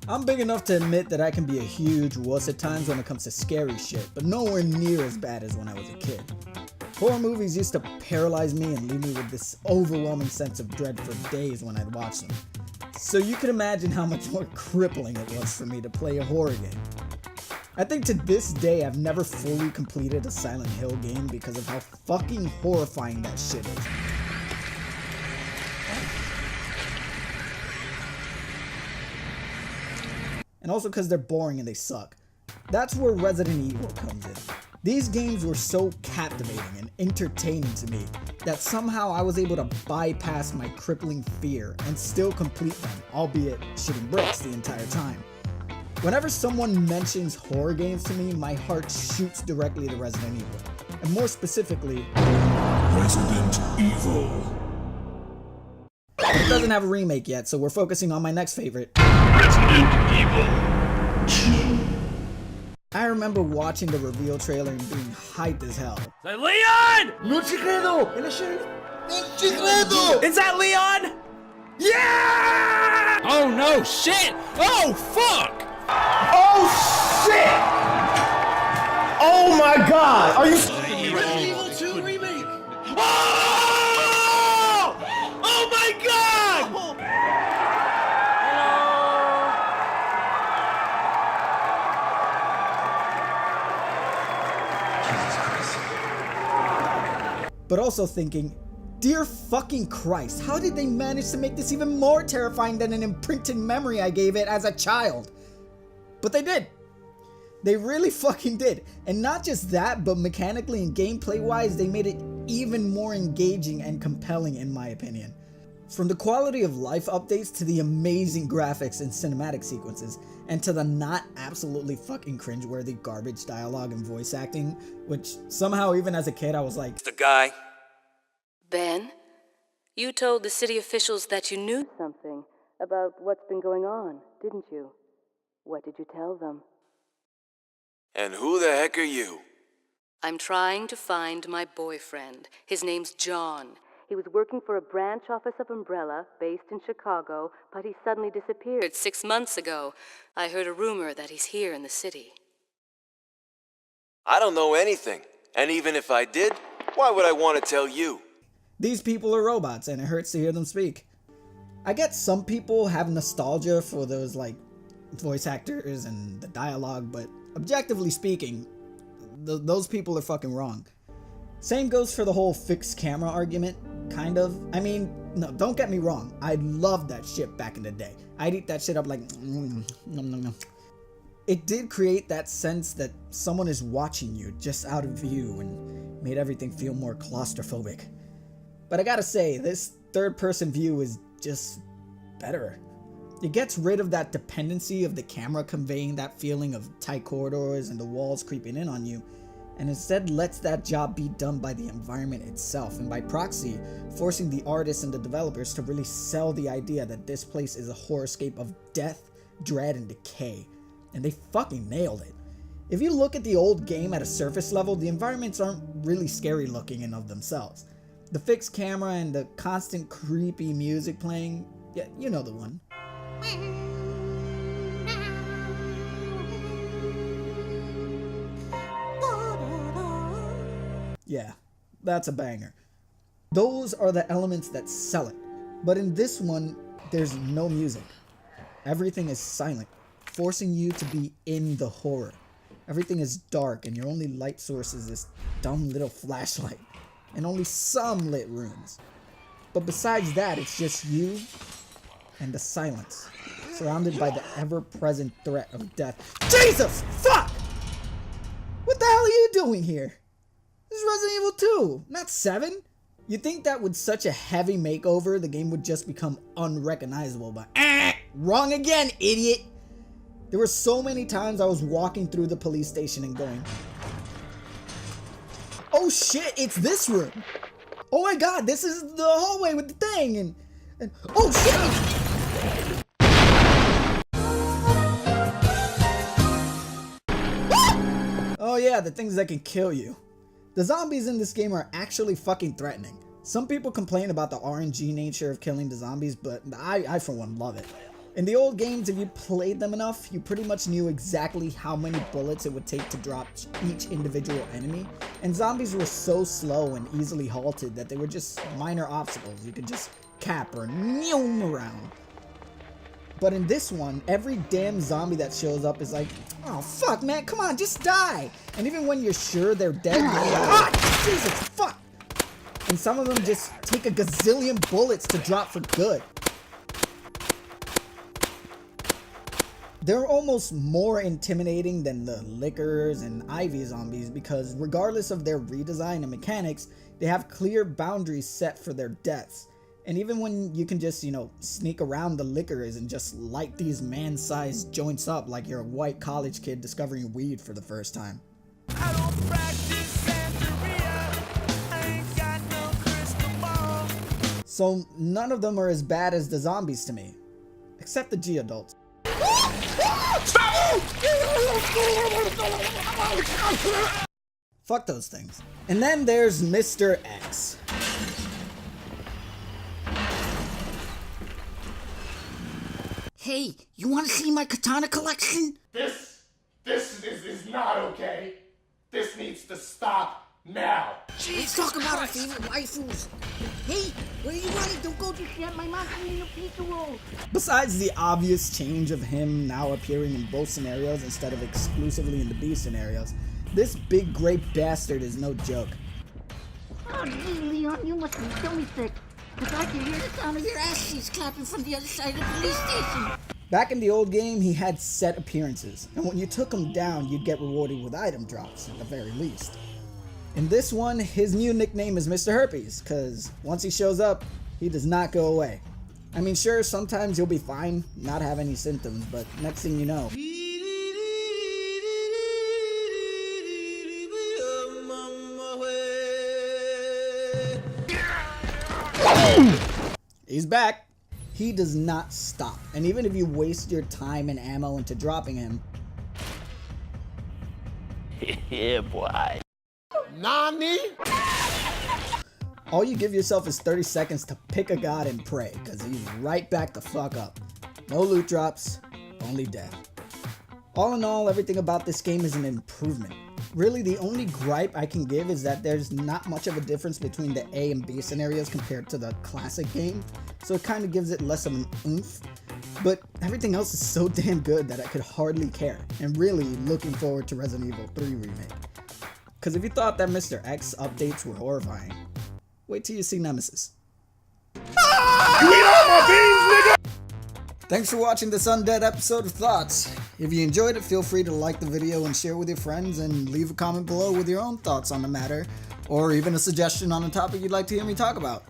I'm big enough to admit that I can be a huge wuss at times when it comes to scary shit, but nowhere near as bad as when I was a kid. Horror movies used to paralyze me and leave me with this overwhelming sense of dread for days when I'd watch them. So you can imagine how much more crippling it was for me to play a horror game. I think to this day I've never fully completed a Silent Hill game because of how fucking horrifying that shit is. And also because they're boring and they suck. That's where Resident Evil comes in. These games were so captivating and entertaining to me that somehow I was able to bypass my crippling fear and still complete them, albeit shitting bricks the entire time. Whenever someone mentions horror games to me, my heart shoots directly to Resident Evil. And more specifically, Resident Evil. It doesn't have a remake yet, so we're focusing on my next favorite, Resident Evil 2. I remember watching the reveal trailer and being hyped as hell. Is that Leon? No te credo! No te credo! Is that Leon? Yeah! Oh no, shit! Oh fuck! Oh shit! Oh my god! Are you Resident Evil 2 Remake? Oh! Oh my god! But also thinking, dear fucking Christ, how did they manage to make this even more terrifying than an imprinted memory I gave it as a child? But they did. They really fucking did. And not just that, but mechanically and gameplay wise, they made it even more engaging and compelling in my opinion. From the quality of life updates to the amazing graphics and cinematic sequences, and to the not absolutely fucking cringeworthy garbage dialogue and voice acting, which somehow even as a kid I was like, The guy. Ben, you told the city officials that you knew something about what's been going on, didn't you? What did you tell them? And who the heck are you? I'm trying to find my boyfriend. His name's John. He was working for a branch office of Umbrella based in Chicago, but he suddenly disappeared 6 months ago. I heard a rumor that he's here in the city. I don't know anything. And even if I did, why would I want to tell you? these people are robots and it hurts to hear them speak. I get some people have nostalgia for those like voice actors and the dialogue, but objectively speaking, those people are fucking wrong. Same goes for the whole fixed camera argument, kind of. I mean, no, don't get me wrong. I loved that shit back in the day. I'd eat that shit up like, nom, nom, nom. It did create that sense that someone is watching you just out of view and made everything feel more claustrophobic. But I gotta say, this third-person view is just better. It gets rid of that dependency of the camera conveying that feeling of tight corridors and the walls creeping in on you, and instead lets that job be done by the environment itself, and by proxy, forcing the artists and the developers to really sell the idea that this place is a horrorscape of death, dread, and decay. And they fucking nailed it. If you look at the old game at a surface level, the environments aren't really scary looking in of themselves. The fixed camera and the constant creepy music playing, yeah, you know the one. Yeah, that's a banger. Those are the elements that sell it. But in this one, there's no music. Everything is silent, forcing you to be in the horror. Everything is dark and your only light source is this dumb little flashlight and only some lit rooms. But besides that, it's just you and the silence, surrounded by the ever-present threat of death. Jesus! Fuck! What the hell are you doing here? This is Resident Evil 2, not 7. You'd think that with such a heavy makeover, the game would just become unrecognizable, but wrong again, idiot! There were so many times I was walking through the police station and going, oh shit, it's this room! Oh my god, this is the hallway with the thing, and oh shit! Oh yeah, the things that can kill you. The zombies in this game are actually fucking threatening. Some people complain about the RNG nature of killing the zombies, but I for one love it. In the old games, if you played them enough, you pretty much knew exactly how many bullets it would take to drop each individual enemy, and zombies were so slow and easily halted that they were just minor obstacles you could just cap or neum around. But in this one, every damn zombie that shows up is like, oh fuck man, come on, just die! And even when you're sure they're dead, you're like, ah, Jesus, fuck! And some of them just take a gazillion bullets to drop for good. They're almost more intimidating than the Lickers and Ivy zombies because regardless of their redesign and mechanics, they have clear boundaries set for their deaths. And even when you can just, sneak around the Lickers and just light these man-sized joints up like you're a white college kid discovering weed for the first time. I don't practice Santeria. I ain't got no crystal ball. So none of them are as bad as the zombies to me, except the G-adults. Fuck those things. And then there's Mr. X. Hey, you want to see my katana collection? This is not okay. This needs to stop now. Let's talk about our favorite waifus. Hey, where are you running? Don't go just yet. My mom's eating a pizza roll. Besides the obvious change of him now appearing in both scenarios instead of exclusively in the B scenarios, this big great bastard is no joke. Oh, gee, Leon, you must be tummy sick. Because I can hear the sound of your ass cheeks clapping from the other side of the police station. Back in the old game, he had set appearances, and when you took him down, you'd get rewarded with item drops, at the very least. In this one, his new nickname is Mr. Herpes, because once he shows up, he does not go away. I mean, sure, sometimes you'll be fine, not have any symptoms, but next thing you know, he's back. He does not stop, and even if you waste your time and ammo into dropping him, Yeah, boy. Nani? all you give yourself is 30 seconds to pick a god and pray, because he's right back the fuck up. No loot drops, only death. All in all, everything about this game is an improvement. Really, the only gripe I can give is that there's not much of a difference between the A and B scenarios compared to the classic game, so it kind of gives it less of an oomph. But everything else is so damn good that I could hardly care, and really looking forward to Resident Evil 3 Remake. Because if you thought that Mr. X updates were horrifying, wait till you see Nemesis. Thanks for watching this undead episode of Thoughts. If you enjoyed it, feel free to like the video and share with your friends, and leave a comment below with your own thoughts on the matter, or even a suggestion on a topic you'd like to hear me talk about.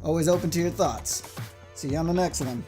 Always open to your thoughts. See you on the next one.